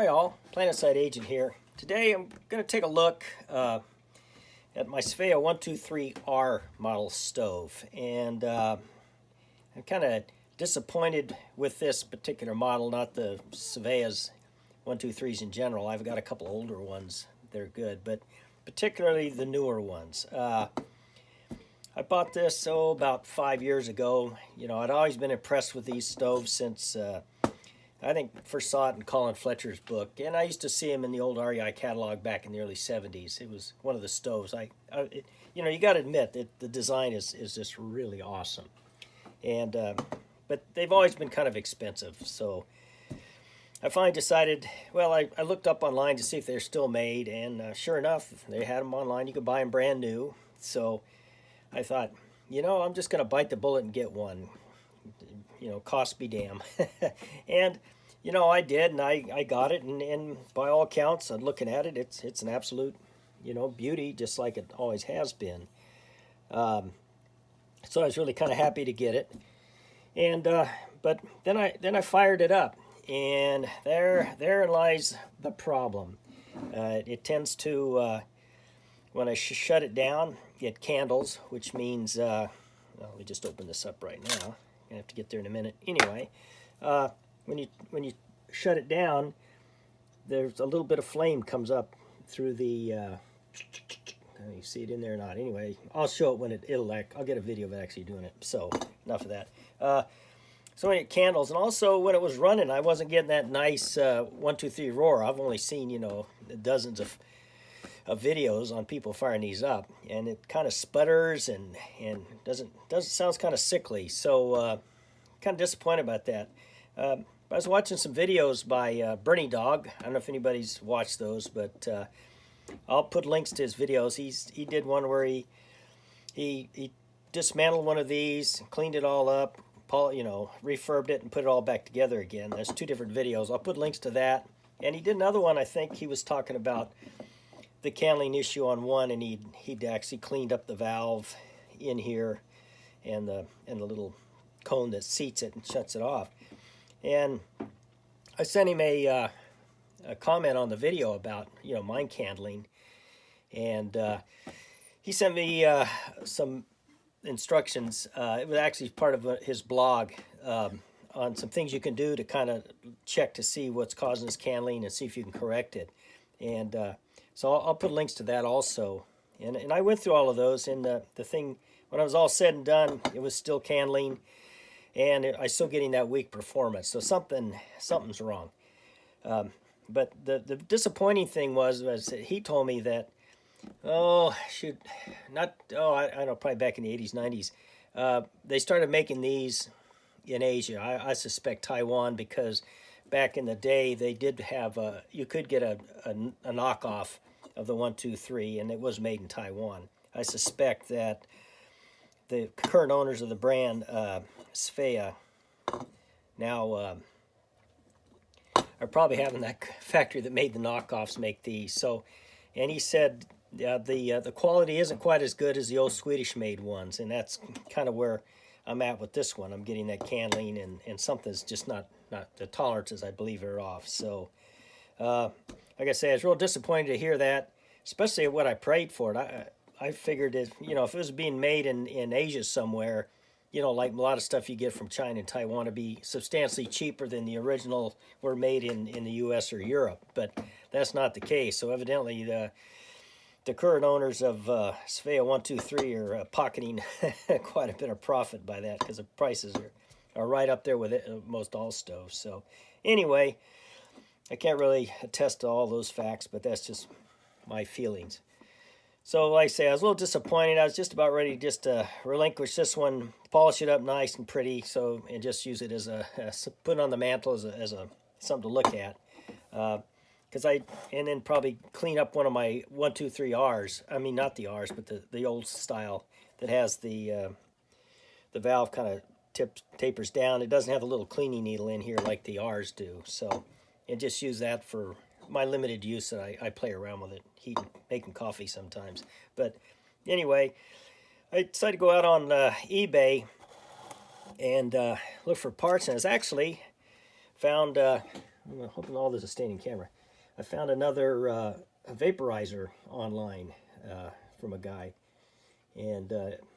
Hi all, Planetside Agent here. Today I'm going to take a look at my SVEA 123R model stove, and I'm kind of disappointed with this particular model, not the SVEA's 123s in general. I've got a couple older ones, they're good, but particularly the newer ones. I bought this about 5 years ago. You know, I'd always been impressed with these stoves since I think first saw it in Colin Fletcher's book, and I used to see him in the old REI catalog back in the early 70s. It was one of the stoves. You know, you got to admit that the design is just really awesome, and but they've always been kind of expensive. So I finally decided. Well, I looked up online to see if they're still made, and sure enough, they had them online. You could buy them brand new. So I thought, you know, I'm just going to bite the bullet and get one. You know, cost be damn. And you know, I did, and I got it, and by all accounts, I'm looking at it, it's an absolute, you know, beauty, just like it always has been. So I was really kind of happy to get it, and but then I fired it up, and there lies the problem. It tends to when I shut it down, it candles, which means well, let me just open this up right now. I have to get there in a minute. Anyway, when you shut it down, there's a little bit of flame comes up through the. You see it in there or not? Anyway, I'll show it when I'll get a video of it actually doing it. So enough of that. So when it candles, and also when it was running, I wasn't getting that nice 1, 2, 3 roar. I've only seen, you know, dozens of videos on people firing these up, and it kind of sputters and sounds kind of sickly. So kind of disappointed about that. I was watching some videos by BernieDawg. I don't know if anybody's watched those, but I'll put links to his videos. He did one where he dismantled one of these, cleaned it all up, you know, refurbed it and put it all back together again. There's 2 different videos. I'll put links to that. And he did another one. I think he was talking about the candling issue on one, and he'd actually cleaned up the valve in here and the little cone that seats it and shuts it off. And I sent him a comment on the video about, you know, mine candling, and he sent me some instructions. It was actually part of his blog on some things you can do to kind of check to see what's causing this candling and see if you can correct it. And so I'll put links to that also. And I went through all of those, and the thing, when I was all said and done, it was still candling, and I was still getting that weak performance. So something's wrong. But the disappointing thing was he told me that, I don't know, probably back in the 80s, 90s, they started making these in Asia. I suspect Taiwan, because back in the day they did have you could get a knockoff of the 123, and it was made in Taiwan. I suspect that the current owners of the brand SVEA now are probably having that factory that made the knockoffs make these. So, and he said the quality isn't quite as good as the old Swedish made ones, and that's kind of where I'm at with this one. I'm getting that candling, and something's just not the tolerances, I believe, are off. So like I say, I was real disappointed to hear that, especially what I prayed for it. I figured that, you know, if it was being made in Asia somewhere, you know, like a lot of stuff you get from China and Taiwan, to be substantially cheaper than the original were made in the US or Europe. But that's not the case. So evidently the current owners of SVEA 123 are pocketing quite a bit of profit by that, because the prices are right up there with most all stoves. So anyway, I can't really attest to all those facts, but that's just my feelings. So like I say, I was a little disappointed. I was just about ready just to relinquish this one, polish it up nice and pretty, and just use it as put it on the mantle as a something to look at. And then probably clean up one of my 1, 2, 3 R's. I mean, not the R's, but the old style that has the valve kind of tapers down. It doesn't have a little cleaning needle in here like the R's do. So, and just use that for my limited use that I play around with it, making coffee sometimes. But anyway, I decided to go out on eBay and look for parts, and I was actually found I'm hoping all this is staying in camera. I found another a vaporizer online from a guy, and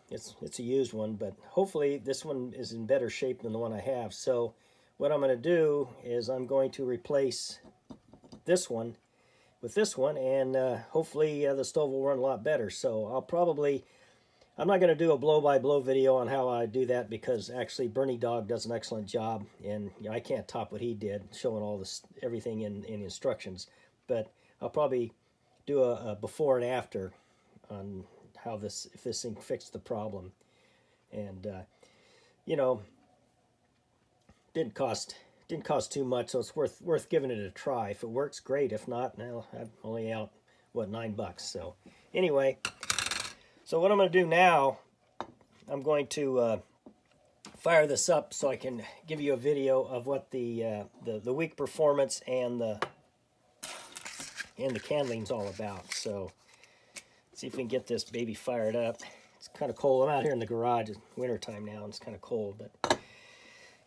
it's a used one, but hopefully this one is in better shape than the one I have. So what I'm going to do is I'm going to replace this one with this one, and hopefully the stove will run a lot better. So I'm not going to do a blow-by-blow video on how I do that, because actually BernieDawg does an excellent job, and I can't top what he did, showing all this everything in instructions. But I'll probably do a before and after on how if this thing fixed the problem. And you know, didn't cost too much, so it's worth giving it a try. If it works, great. If not, well, I'm only out what, $9. So anyway. So what I'm going to do now, I'm going to fire this up so I can give you a video of what the wick performance and the candling's all about. So let's see if we can get this baby fired up. It's kind of cold. I'm out here in the garage. It's winter time now, and it's kind of cold. But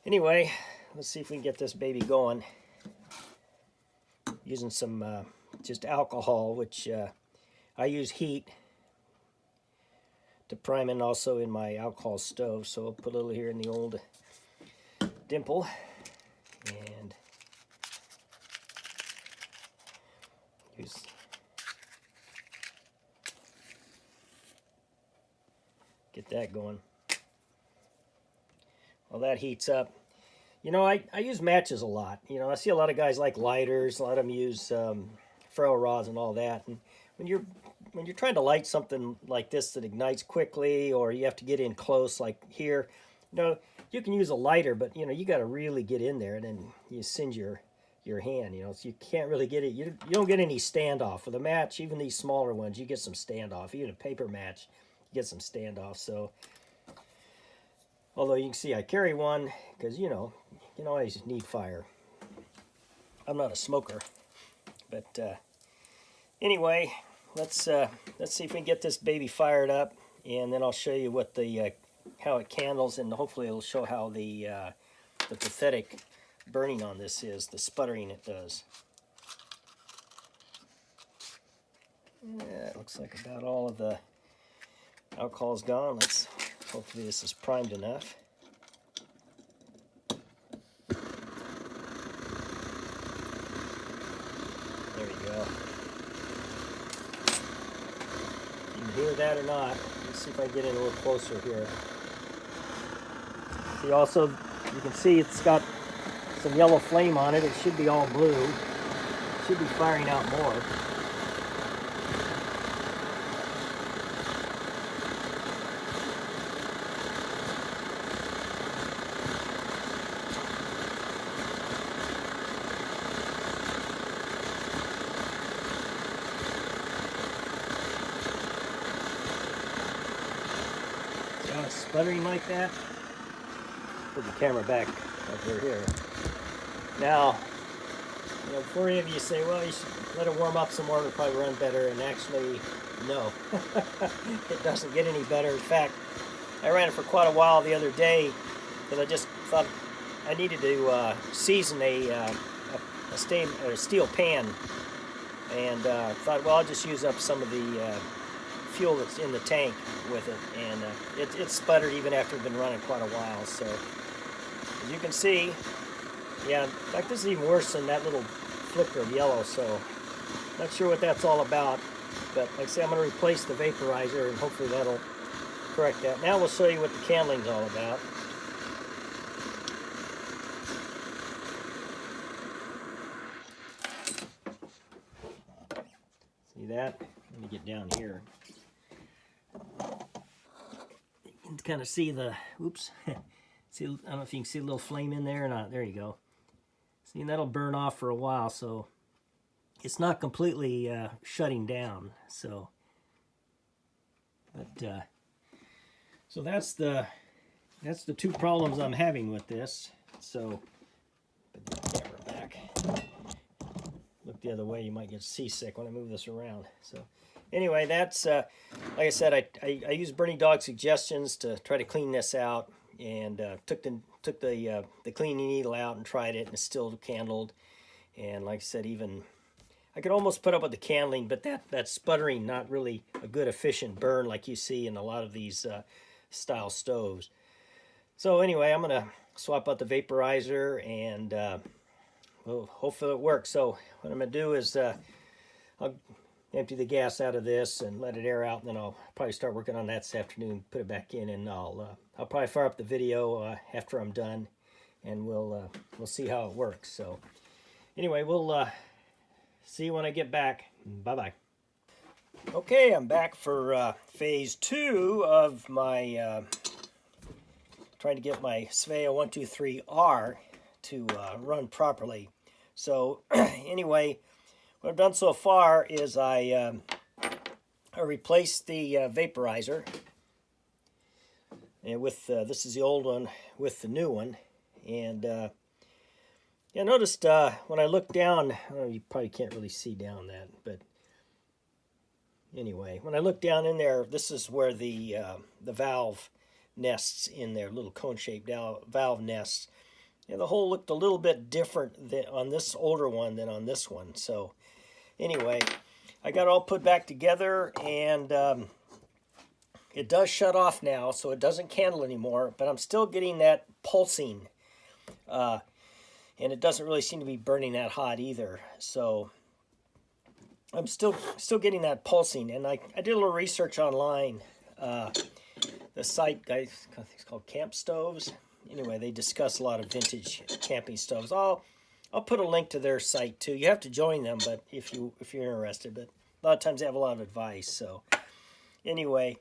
anyway, let's see if we can get this baby going. Using some just alcohol, which I use heat to prime, and also in my alcohol stove. So I'll put a little here in the old dimple, and get that going. While that heats up, you know, I use matches a lot. You know, I see a lot of guys like lighters. A lot of them use ferro rods and all that. And when you're trying to light something like this that ignites quickly, or you have to get in close like here, you know, you can use a lighter, but you know, you got to really get in there, and then you singe your hand, you know, so you can't really get it. You don't get any standoff with a match. Even these smaller ones, you get some standoff. Even a paper match, you get some standoff. So although you can see I carry one, because you know, you can always need fire. I'm not a smoker, but anyway, let's see if we can get this baby fired up, and then I'll show you what how it candles, and hopefully it'll show how the pathetic burning on this is, the sputtering it does. Yeah, it looks like about all of the alcohol's gone. Hopefully this is primed enough. There you go. You can hear that or not. Let's see if I can get in a little closer here. See, also, you can see it's got some yellow flame on it. It should be all blue. It should be firing out more. See how it's sputtering like that? Put the camera back over here. Now, you know, before any of you say, well, you should let it warm up some more, it'll probably run better, and actually, no. It doesn't get any better. In fact, I ran it for quite a while the other day, because I just thought I needed to season a steel pan, and thought, well, I'll just use up some of the fuel that's in the tank with it, and it sputtered even after it had been running quite a while. So as you can see, yeah, in fact, this is even worse than that little flicker of yellow, so not sure what that's all about. But like I say, I'm going to replace the vaporizer, and hopefully that'll correct that. Now we'll show you what the candling's all about. See that? Let me get down here. You can kind of see the, oops. See, I don't know if you can see a little flame in there or not. There you go. See, and that'll burn off for a while, so it's not completely shutting down. So, but so that's the two problems I'm having with this. So, put the camera back. Look the other way, you might get seasick when I move this around. So, anyway, that's like I said, I use BernieDawg suggestions to try to clean this out. And took the cleaning needle out and tried it, and it's still candled. And like I said, even I could almost put up with the candling, but that sputtering, not really a good efficient burn like you see in a lot of these style stoves. So anyway, I'm gonna swap out the vaporizer, and well, hopefully it works. So what I'm gonna do is I'll empty the gas out of this and let it air out, and then I'll probably start working on that this afternoon, put it back in, and I'll probably fire up the video after I'm done, and we'll see how it works. So anyway, we'll see you when I get back. Bye-bye. Okay, I'm back for phase 2 of my trying to get my SVEA 123R to run properly. So anyway, what I've done so far is I replaced the vaporizer, and with this is the old one with the new one. And yeah, I noticed when I looked down, oh, you probably can't really see down that, but anyway, when I look down in there, this is where the valve nests in there, little cone-shaped valve nests. And the hole looked a little bit different on this older one than on this one. So anyway, I got it all put back together, and it does shut off now, so it doesn't candle anymore, but I'm still getting that pulsing, and it doesn't really seem to be burning that hot either. So I'm still getting that pulsing, and I did a little research online. The site, guys, I think it's called Camp Stoves. Anyway, they discuss a lot of vintage camping stoves. I'll put a link to their site too. You have to join them, but if you're interested, but a lot of times they have a lot of advice. So anyway,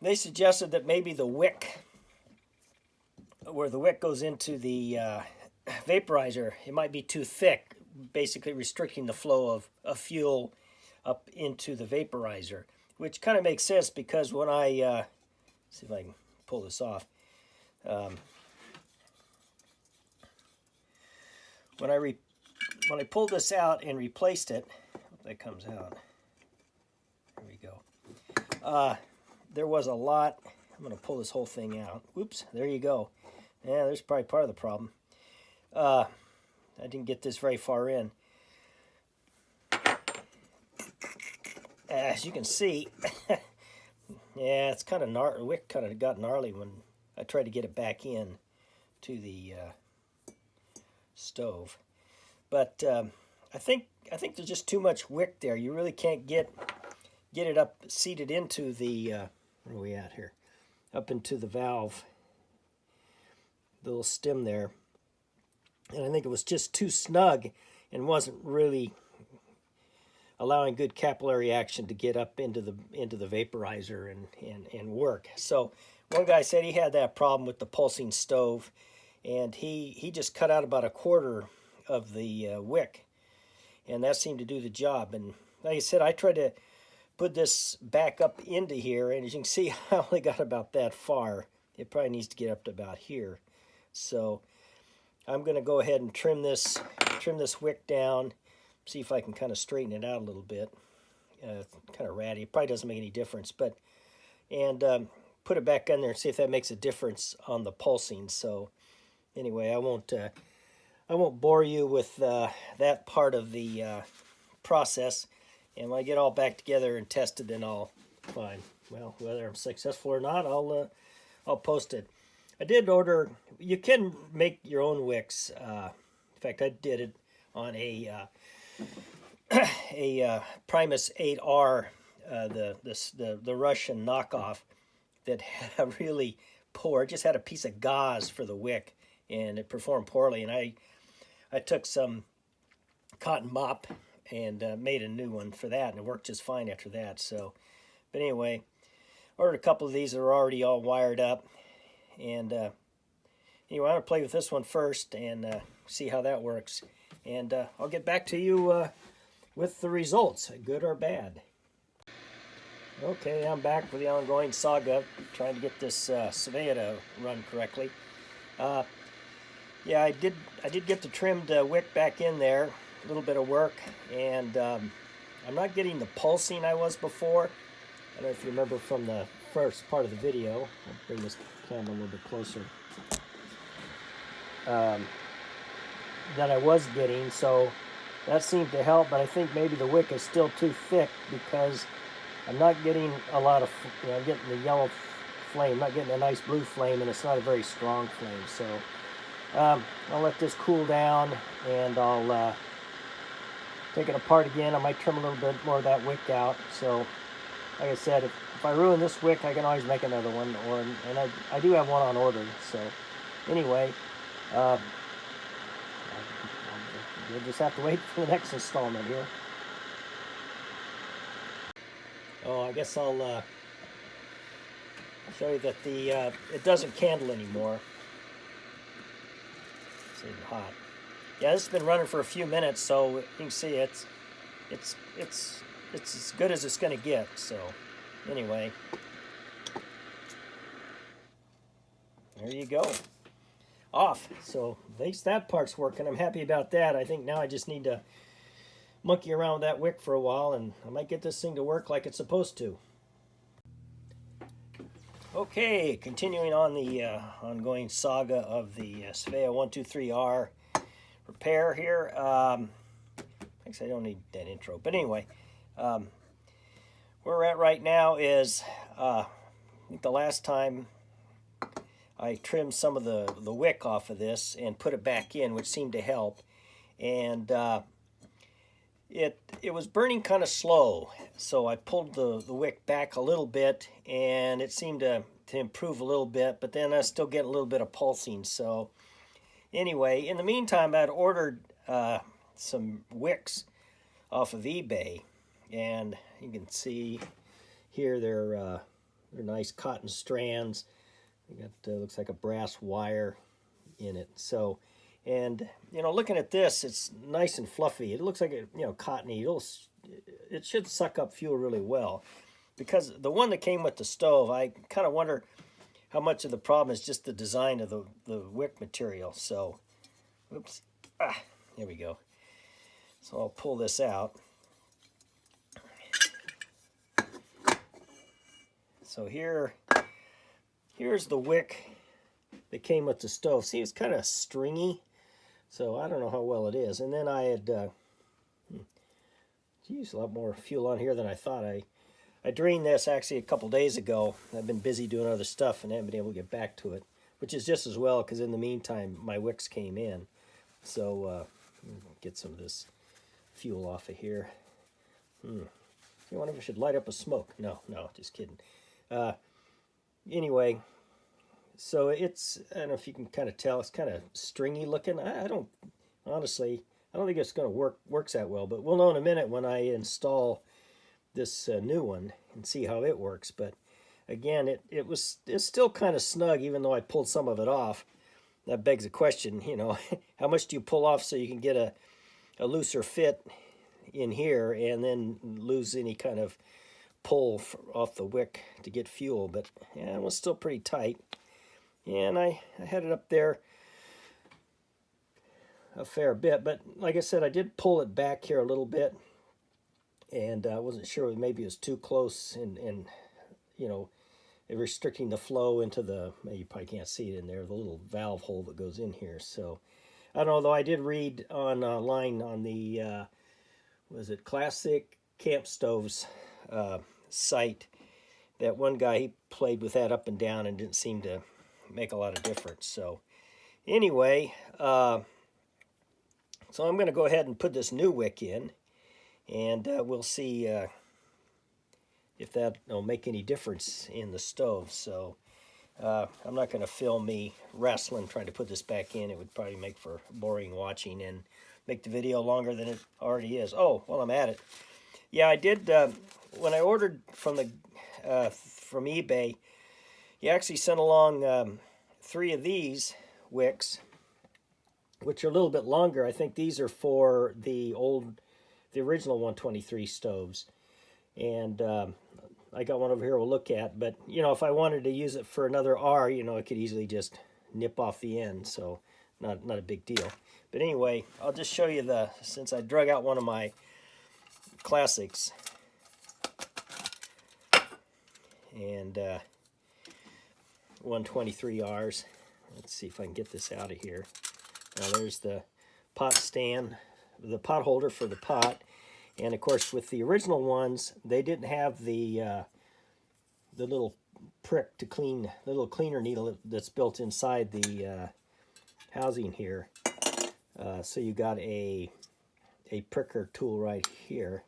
they suggested that maybe the wick, where the wick goes into the vaporizer, it might be too thick, basically restricting the flow of fuel up into the vaporizer, which kind of makes sense because when I see if I can pull this off. When I pulled this out and replaced it, that comes out. There we go. There was a lot. I'm going to pull this whole thing out. Oops, there you go. Yeah, there's probably part of the problem. I didn't get this very far in. As you can see, yeah, it's kind of gnarly. The wick kind of got gnarly when I tried to get it back in to the stove. But I think there's just too much wick there. You really can't get it up seated into the where are we at here? Up into the valve, the little stem there. And I think it was just too snug and wasn't really allowing good capillary action to get up into the vaporizer and work. So one guy said he had that problem with the pulsing stove, and he just cut out about a quarter of the wick, and that seemed to do the job. And like I said, I tried to put this back up into here, and as you can see, I only got about that far. It probably needs to get up to about here. So I'm going to go ahead and trim this wick down, see if I can kind of straighten it out a little bit. Kind of ratty. It probably doesn't make any difference, but put it back in there and see if that makes a difference on the pulsing. So anyway, I won't bore you with that part of the process. And when I get all back together and tested, then I'll find, well, whether I'm successful or not, I'll post it. I did order. You can make your own wicks. In fact, I did it on a Primus 8R, the Russian knockoff, that had a really poor. It just had a piece of gauze for the wick, and it performed poorly. And I took some cotton mop and made a new one for that, and it worked just fine after that. So, but anyway, ordered a couple of these that are already all wired up, and anyway, I'm gonna play with this one first and see how that works, and I'll get back to you with the results, good or bad. Okay, I'm back with the ongoing saga, trying to get this SVEA to run correctly. Yeah, I did get the trimmed wick back in there, a little bit of work, and I'm not getting the pulsing I was before. I don't know if you remember from the first part of the video. I'll bring this camera a little bit closer. that I was getting, so that seemed to help. But I think maybe the wick is still too thick because I'm not getting a lot of, I'm getting the yellow flame, not getting a nice blue flame, and it's not a very strong flame. So I'll let this cool down, and I'll take it apart again. I might trim a little bit more of that wick out. So like I said, if I ruin this wick, I can always make another one, and I do have one on order. So anyway, you'll just have to wait for the next installment here. Oh, I guess I'll show you that it doesn't candle anymore. It's even hot. Yeah, this has been running for a few minutes, so you can see it's as good as it's going to get. So anyway, there you go. Off. So at least that part's working. I'm happy about that. I think now I just need to monkey around with that wick for a while, and I might get this thing to work like it's supposed to. Okay, continuing on the ongoing saga of the SVEA 123R repair here. Thanks, I don't need that intro. But anyway, where we're at right now is I think the last time I trimmed some of the wick off of this and put it back in, which seemed to help. And it was burning kind of slow, so I pulled the wick back a little bit, and it seemed to improve a little bit, but then I still get a little bit of pulsing. So anyway, in the meantime, I'd ordered some wicks off of eBay, and you can see here they're nice cotton strands. They got looks like a brass wire in it. So, and looking at this, it's nice and fluffy. It looks like cottony. It should suck up fuel really well. Because the one that came with the stove, I kind of wonder how much of the problem is just the design of the wick material. So, oops, here we go. So I'll pull this out. So here's the wick that came with the stove. See, it's kind of stringy, so I don't know how well it is. And then I had geez, a lot more fuel on here than I thought. I drained this actually a couple days ago. I've been busy doing other stuff and haven't been able to get back to it, which is just as well, because in the meantime my wicks came in. So get some of this fuel off of here. I wonder if I should light up a smoke. No, just kidding. Anyway, so it's, I don't know if you can kind of tell, it's kind of stringy looking. I don't think it's going to works that well, but we'll know in a minute when I install this new one and see how it works. But again, it's still kind of snug, even though I pulled some of it off. That begs the question, how much do you pull off so you can get a looser fit in here and then lose any kind of pull off the wick to get fuel? But yeah, it was still pretty tight. And I had it up there a fair bit, but like I said, I did pull it back here a little bit, and I wasn't sure, maybe it was too close and restricting the flow into you probably can't see it in there, the little valve hole that goes in here. So I don't know, though I did read online on the was it Classic Camp Stoves site, that one guy, he played with that up and down and didn't seem to make a lot of difference. So anyway, so I'm going to go ahead and put this new wick in, and we'll see if that will make any difference in the stove. So I'm not going to film me wrestling trying to put this back in. It would probably make for boring watching and make the video longer than it already is. Oh, well, I'm at it. Yeah, I did, when I ordered from eBay, he actually sent along 3 of these wicks, which are a little bit longer. I think these are for the original 123 stoves. And I got one over here we'll look at. But, if I wanted to use it for another R, I could easily just nip off the end. So not a big deal. But anyway, I'll just show you since I drug out one of my classics. And 123Rs. Let's see if I can get this out of here. Now there's the pot stand, the pot holder for the pot. And of course, with the original ones, they didn't have the little prick to clean, the little cleaner needle that's built inside the housing here. So you got a pricker tool right here.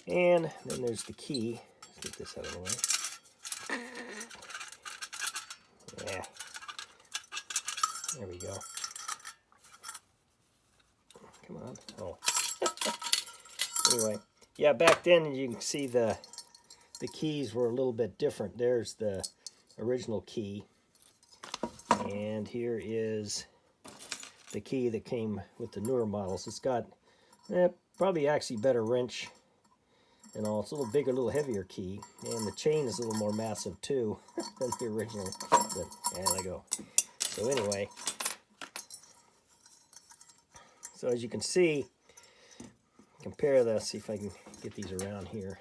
And then there's the key. Let's get this out of the way. Yeah. There we go. Come on. Oh. Anyway, yeah, back then you can see the keys were a little bit different. There's the original key. And here is the key that came with the newer models. It's got probably actually better wrench and all. It's a little bigger, a little heavier key. And the chain is a little more massive too than the original. But yeah, there you go. So anyway, so as you can see, compare this, see if I can get these around here.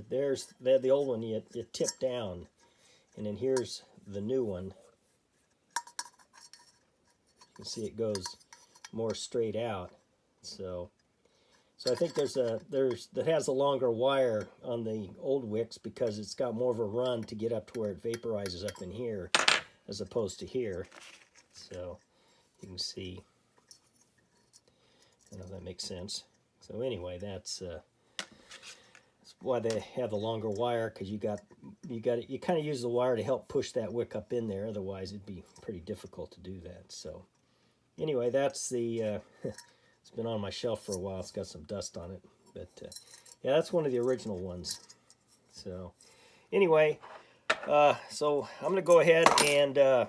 There's the old one, you tip down, and then here's the new one. You can see it goes more straight out. So I think that has a longer wire on the old wicks because it's got more of a run to get up to where it vaporizes up in here as opposed to here. So you can see, I know that makes sense. So anyway, that's why they have the longer wire, because you kind of use the wire to help push that wick up in there. Otherwise, it'd be pretty difficult to do that. So anyway, that's the. It's been on my shelf for a while. It's got some dust on it, but yeah, that's one of the original ones. So anyway, so I'm gonna go ahead and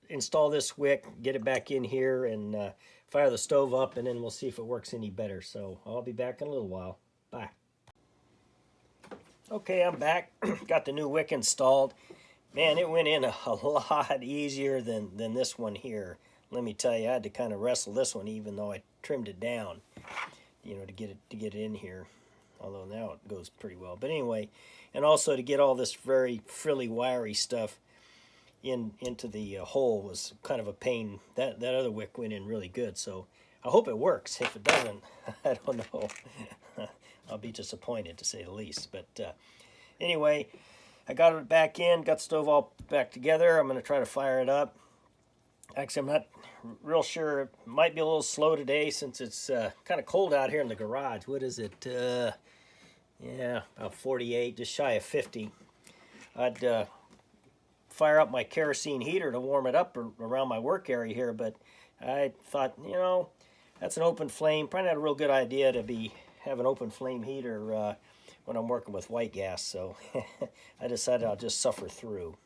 install this wick, get it back in here, and fire the stove up, and then we'll see if it works any better. So I'll be back in a little while. Bye. Okay, I'm back. Got the new wick installed. Man, it went in a lot easier than this one here. Let me tell you, I had to kind of wrestle this one, even though I trimmed it down, you know, to get it in here. Although now it goes pretty well. But anyway, and also to get all this very frilly, wiry stuff into the hole was kind of a pain. That other wick went in really good, so I hope it works. If it doesn't, I don't know. I'll be disappointed, to say the least. But anyway, I got it back in, got the stove all back together. I'm going to try to fire it up. Actually, I'm not real sure. It might be a little slow today since it's kind of cold out here in the garage. What is it? Yeah, about 48, just shy of 50. I'd fire up my kerosene heater to warm it up around my work area here, but I thought, you know, that's an open flame. Probably not a real good idea to have an open flame heater when I'm working with white gas, so I decided I'll just suffer through.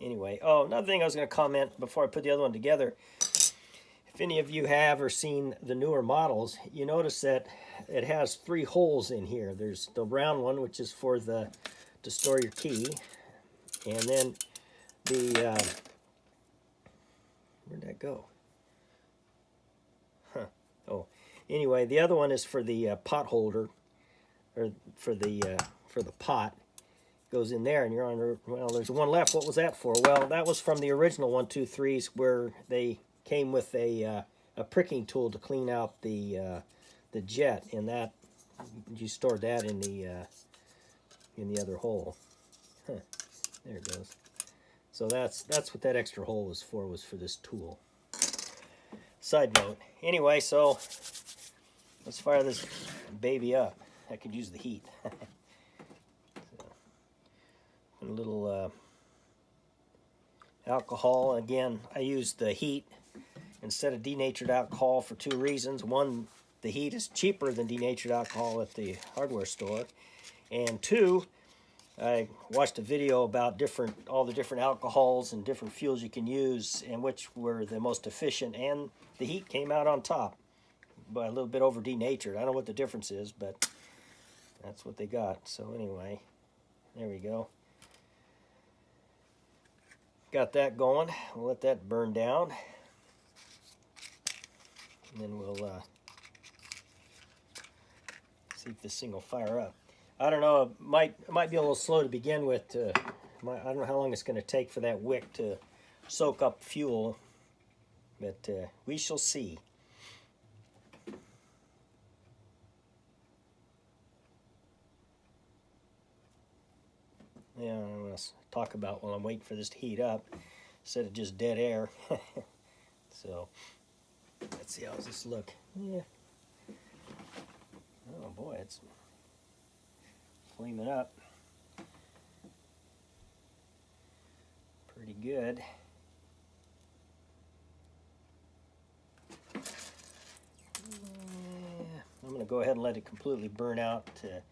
Anyway, oh, another thing I was going to comment before I put the other one together. If any of you have or seen the newer models, you notice that it has 3 holes in here. There's the round one, which is for to store your key, and then the where'd that go? Huh. Oh, anyway, the other one is for the pot holder, or for the pot. Goes in there, and you're on. Well, there's one left. What was that for? Well, that was from the original 123s, where they came with a pricking tool to clean out the jet, and that you stored that in the other hole. Huh. There it goes. So that's what that extra hole was for this tool. Side note. Anyway, so let's fire this baby up. I could use the heat. A little alcohol. Again, I used the heat instead of denatured alcohol for 2 reasons. One, the heat is cheaper than denatured alcohol at the hardware store. And 2, I watched a video about all the different alcohols and different fuels you can use and which were the most efficient, and the heat came out on top by a little bit over denatured. I don't know what the difference is, but that's what they got. So anyway, there we go. Got that going. We'll let that burn down, and then we'll see if this thing will fire up. I don't know. It might be a little slow to begin with to I don't know how long it's going to take for that wick to soak up fuel, but we shall see. Yeah, I'm going to talk about while I'm waiting for this to heat up instead of just dead air. So, let's see, how does this look? Yeah. Oh boy, it's flaming up. Pretty good. Yeah, I'm going to go ahead and let it completely burn out to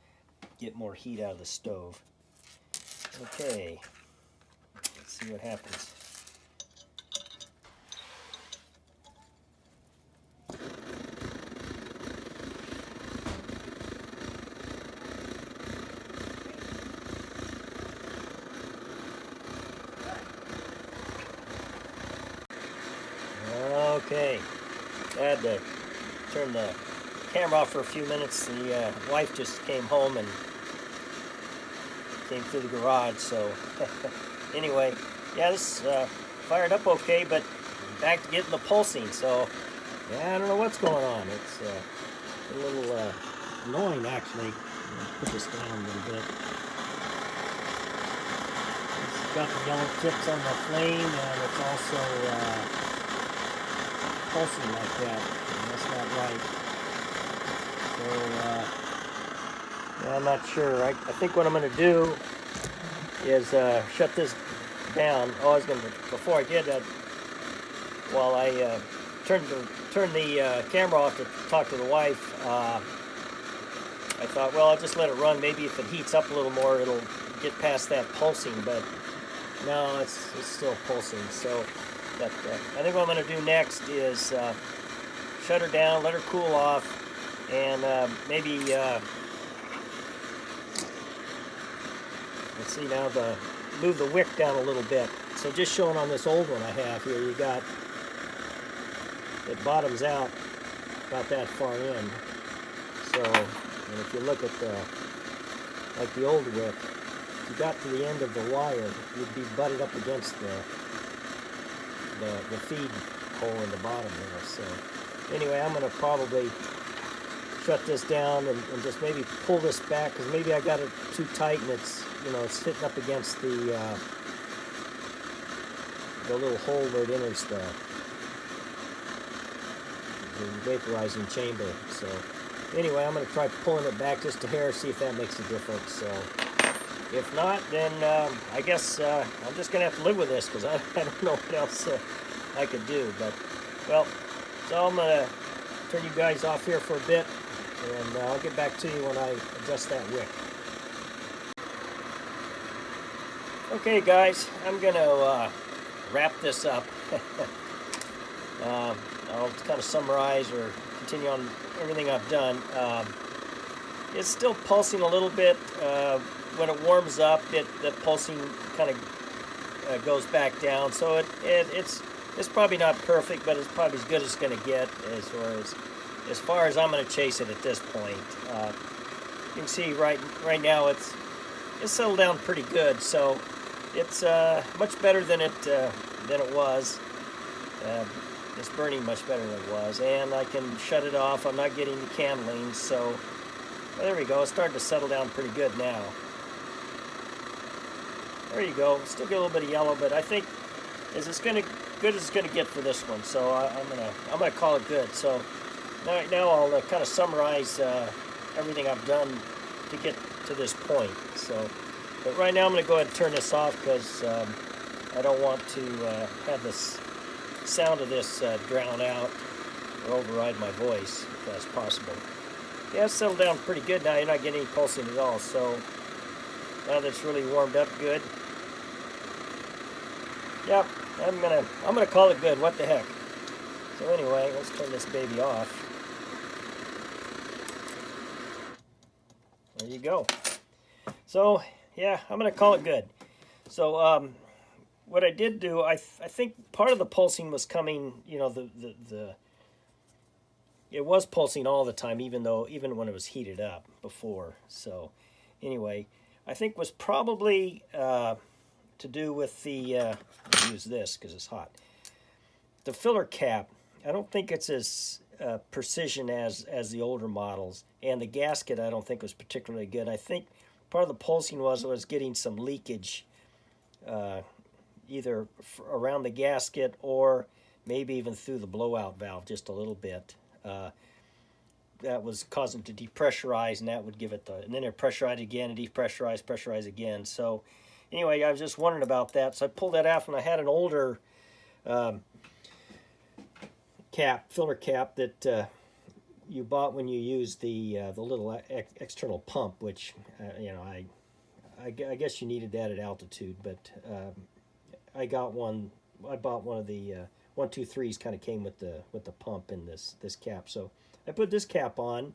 get more heat out of the stove. Okay, let's see what happens. Okay, I had to turn the camera off for a few minutes. The wife just came home and came through the garage, so anyway, yeah, this fired up okay, but back to getting the pulsing, so yeah, I don't know what's going on. It's a little annoying, actually. Put this down a little bit. It's got the yellow tips on the flame, and it's also pulsing like that, and that's not right. So yeah, I'm not sure. I think what I'm going to do is shut this down. Oh, I was going to, before I did that, while I turned the camera off to talk to the wife, I thought, well, I'll just let it run. Maybe if it heats up a little more, it'll get past that pulsing, but no, it's still pulsing. So, but I think what I'm going to do next is shut her down, let her cool off, and maybe let's see now, move the wick down a little bit. So just showing on this old one I have here, you got, it bottoms out about that far in. So, and if you look at like the old wick, if you got to the end of the wire, you'd be butted up against the feed hole in the bottom there. So anyway, I'm going to probably shut this down and just maybe pull this back, because maybe I got it too tight and it's, you know, it's hitting up against the little hole where it enters the vaporizing chamber. So anyway, I'm going to try pulling it back just a hair, see if that makes a difference. So if not, then I guess I'm just going to have to live with this, because I don't know what else I could do. But, well, so I'm going to turn you guys off here for a bit, and I'll get back to you when I adjust that wick. Okay, guys, I'm going to wrap this up. I'll kind of summarize or continue on everything I've done. It's still pulsing a little bit. When it warms up, the pulsing kind of goes back down. So it's probably not perfect, but it's probably as good as it's going to get as far as I'm going to chase it at this point. You can see right now it's settled down pretty good. So it's much better than it was. It's burning much better than it was, and I can shut it off. I'm not getting the candling, so well, there we go. It's starting to settle down pretty good now. There you go. Still get a little bit of yellow, but I think good as it's gonna get for this one. So I'm gonna call it good. So now I'll kind of summarize everything I've done to get to this point. So, but right now I'm gonna go ahead and turn this off, because I don't want to have this sound of this drown out or override my voice, if that's possible. Yeah, it's settled down pretty good now. You're not getting any pulsing at all. So now that's really warmed up good. Yep, I'm gonna call it good. What the heck? So anyway, let's turn this baby off. There you go. So yeah, I'm gonna call it good. So what I did do, I think part of the pulsing was coming, you know, it was pulsing all the time, even when it was heated up before. So anyway, I think was probably to do with the, I'll use this because it's hot. The filler cap, I don't think it's as precision as the older models. And the gasket I don't think was particularly good. I think part of the pulsing was getting some leakage either around the gasket or maybe even through the blowout valve just a little bit. That was causing it to depressurize, and that would give it and then it pressurized again and pressurize again. So anyway, I was just wondering about that. So I pulled that out, and I had an older filler cap that you bought when you used the little external pump, which you know, I guess you needed that at altitude, but I bought one of the 123s. Kind of came with the pump in this cap. So I put this cap on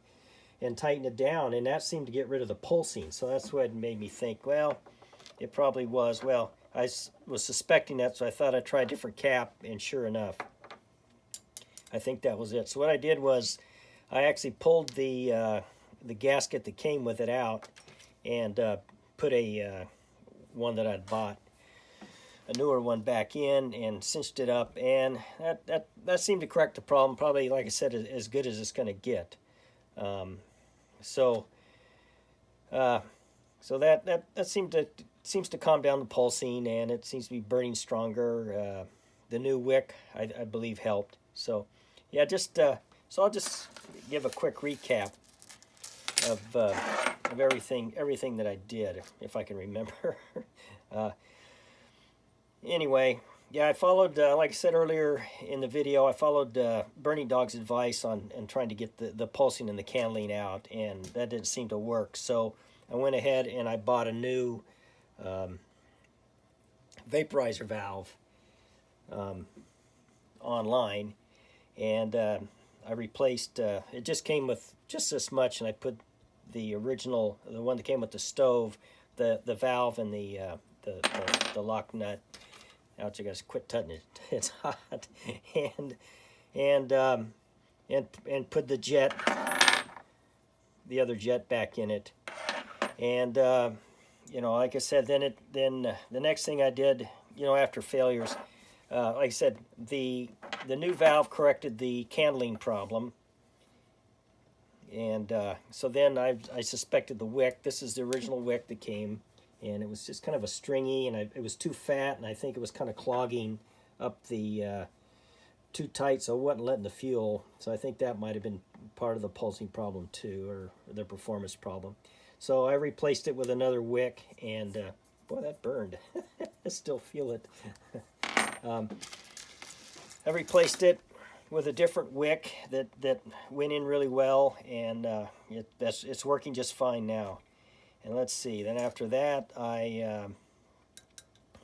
and tightened it down, and that seemed to get rid of the pulsing. So that's what made me think, well, it probably was. Well, I was suspecting that, so I thought I'd try a different cap, and sure enough, I think that was it. So what I did was I actually pulled the gasket that came with it out and put a one that I'd bought, a newer one, back in and cinched it up, and that seemed to correct the problem. Probably, like I said, as good as it's going to get. So that seems to calm down the pulsing, and it seems to be burning stronger. The new wick, I believe, helped. So yeah, so I'll just give a quick recap of everything that I did, if I can remember. Anyway, yeah, I followed, like I said earlier in the video, I followed BernieDawg's advice on trying to get the pulsing and the candling out, and that didn't seem to work. So I went ahead and I bought a new vaporizer valve online, and I replaced, it just came with just this much, and I put the original, the one that came with the stove, the valve and the lock nut. Ouch, I gotta quit touching it. It's hot. And put the other jet back in it. And you know, like I said, then the next thing I did, you know, after failures, like I said, the new valve corrected the candling problem. And so then I suspected the wick. This is the original wick that came, and it was just kind of a stringy, and it was too fat, and I think it was kind of clogging up the too tight, so it wasn't letting the fuel. So I think that might have been part of the pulsing problem too, or the performance problem. So I replaced it with another wick, and boy, that burned. I still feel it. I replaced it with a different wick that went in really well, and it's working just fine now. And let's see, then after that, I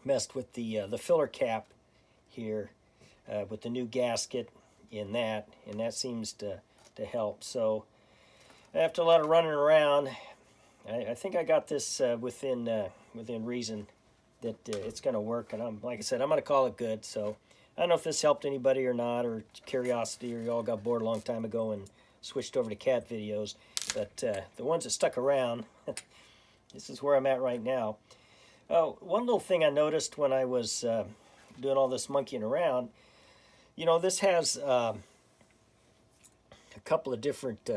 messed with the filler cap here with the new gasket in that, and that seems to help. So after a lot of running around, I think I got this within reason that it's going to work. And like I said, I'm going to call it good. So I don't know if this helped anybody or not, or curiosity, or you all got bored a long time ago and switched over to cat videos. But the ones that stuck around, this is where I'm at right now. Oh, one little thing I noticed when I was doing all this monkeying around, you know, this has a couple of different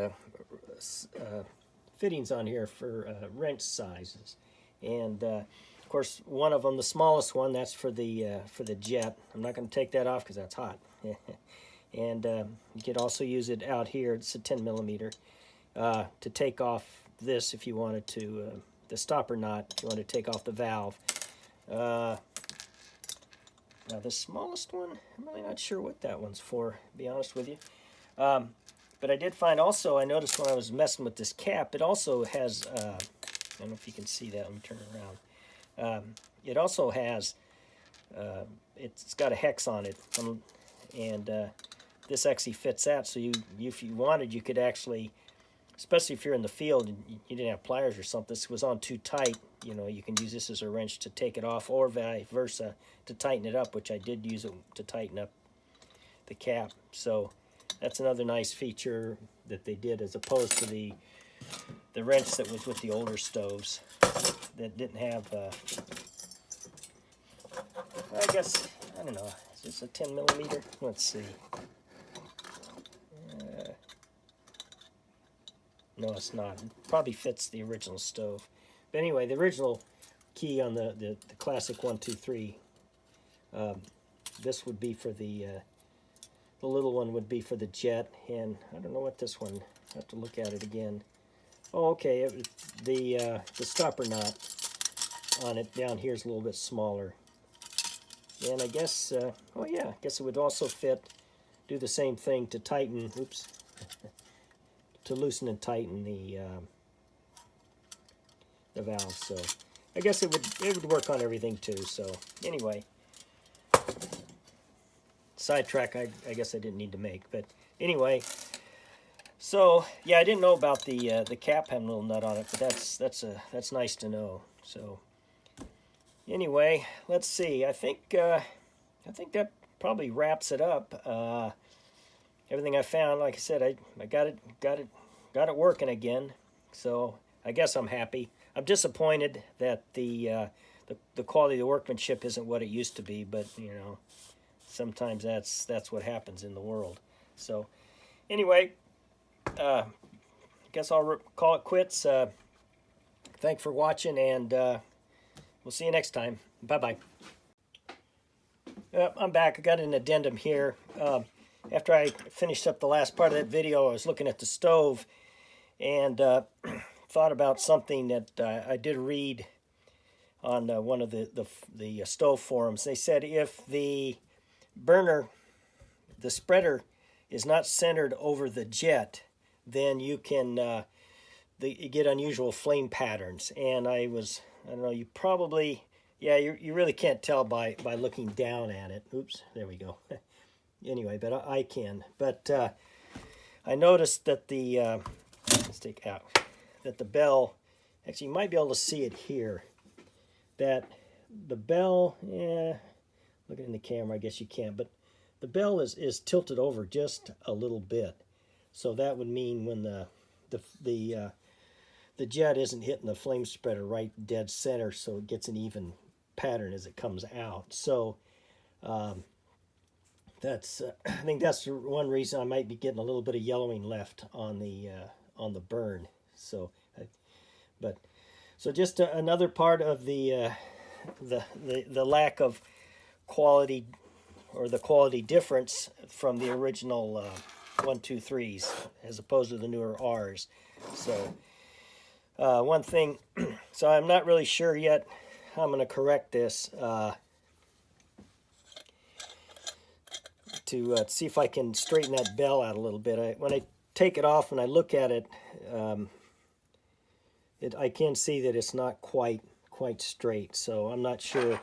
fittings on here for wrench sizes, and of course one of them, the smallest one, that's for the jet. I'm not going to take that off because that's hot. And you could also use it out here. It's a 10 millimeter to take off this if you wanted to, the stopper knot, if you want to take off the valve. Now the smallest one, I'm really not sure what that one's for, to be honest with you. But I did find also, I noticed when I was messing with this cap, it also has, I don't know if you can see that, let me turn it around. It also has, it's got a hex on it, and this actually fits that, so if you wanted, you could actually, especially if you're in the field and you didn't have pliers or something, this was on too tight, you know, you can use this as a wrench to take it off, or vice versa to tighten it up, which I did use it to tighten up the cap. So that's another nice feature that they did, as opposed to the wrench that was with the older stoves that didn't have guess, I don't know, is this a 10 millimeter? Let's see. No, it's not. It probably fits the original stove. But anyway, the original key on the classic 123, this would be for the little one would be for the jet, and I don't know what this one, I have to look at it again. Oh, okay, the stopper knot on it down here is a little bit smaller. And I guess, oh yeah, I guess it would also fit, do the same thing to tighten, oops, to loosen and tighten the valve. So I guess it would work on everything too. So anyway, sidetrack I guess I didn't need to make, but anyway. So yeah, I didn't know about the cap having a little nut on it, but that's nice to know. So anyway, let's see. I think that probably wraps it up. Everything I found, like I said, I got it working again. So I guess I'm happy. I'm disappointed that the quality of the workmanship isn't what it used to be, but you know, sometimes that's what happens in the world. So anyway, I guess I'll call it quits. Thanks for watching, and we'll see you next time. Bye-bye. I'm back. I got an addendum here. After I finished up the last part of that video, I was looking at the stove and thought about something that I did read on one of the stove forums. They said if the burner, the spreader, is not centered over the jet, then you can you get unusual flame patterns. And I don't know, you probably, yeah, you really can't tell by looking down at it. Oops, there we go. Anyway, but I can. But I noticed that let's take out, that the bell, actually you might be able to see it here, that the bell, yeah, looking in the camera, I guess you can't, but the bell is tilted over just a little bit. So that would mean when the jet isn't hitting the flame spreader right dead center, so it gets an even pattern as it comes out. So that's I think that's one reason I might be getting a little bit of yellowing left on the burn. So so just another part of the lack of quality, or the quality difference from the original 123s as opposed to the newer Rs. So one thing, so I'm not really sure yet how I'm going to correct this to see if I can straighten that bell out a little bit. When I take it off and I look at it, I can see that it's not quite straight. So I'm not sure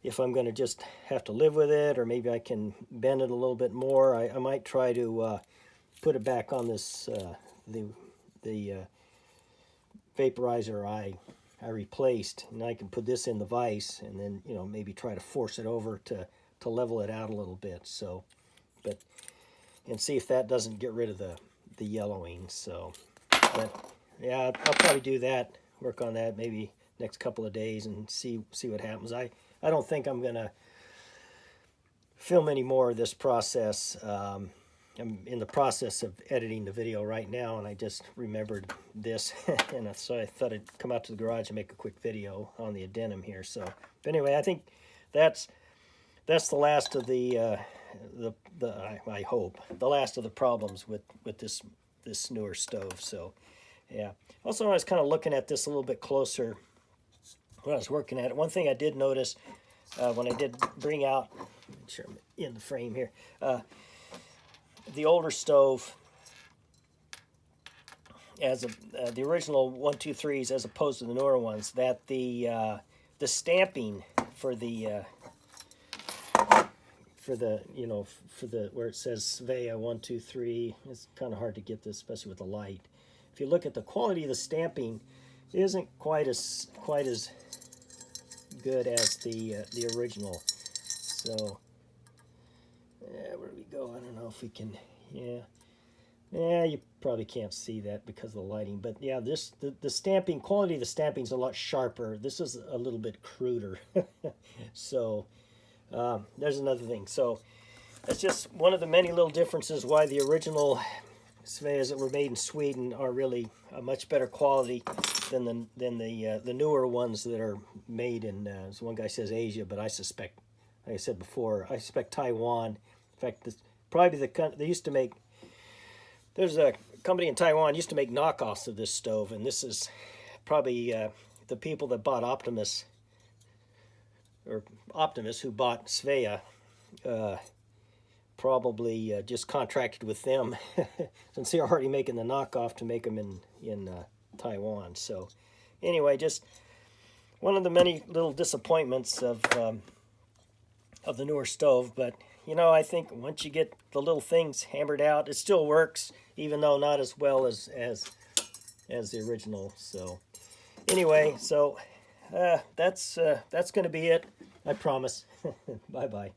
if I'm going to just have to live with it, or maybe I can bend it a little bit more. I might try to put it back on this the vaporizer I replaced, and I can put this in the vise, and then maybe try to force it over to level it out a little bit. So, and see if that doesn't get rid of the yellowing. So, but yeah, I'll probably do that. Work on that maybe next couple of days and see what happens. I don't think I'm gonna film any more of this process. I'm in the process of editing the video right now, and I just remembered this, and so I thought I'd come out to the garage and make a quick video on the addendum here. So, but anyway, I think that's the last of I hope the last of the problems with this newer stove. So, yeah. Also, I was kind of looking at this a little bit closer when I was working at it. One thing I did notice when I did bring out, make sure I'm in the frame here, the older stove, as the original 123s as opposed to the newer ones, that the stamping for the where it says SVEA 123, it's kind of hard to get this, especially with the light. If you look at the quality of the stamping, it isn't quite as good as the original. So where do we go? I don't know if we can. Yeah, you probably can't see that because of the lighting. But yeah, the stamping quality of the stamping is a lot sharper. This is a little bit cruder. So There's another thing. So that's just one of the many little differences why the original SVEAs that were made in Sweden are really a much better quality than the newer ones that are made in, as one guy says, Asia, but I suspect, like I said before, I suspect Taiwan. In fact, they used to make, there's a company in Taiwan used to make knockoffs of this stove, and this is probably the people that bought Optimus who bought SVEA probably just contracted with them since they're already making the knockoff to make them in Taiwan. So anyway, just one of the many little disappointments of the newer stove. But you know, I think once you get the little things hammered out, it still works, even though not as well as the original. So anyway, so that's going to be it. I promise. Bye bye.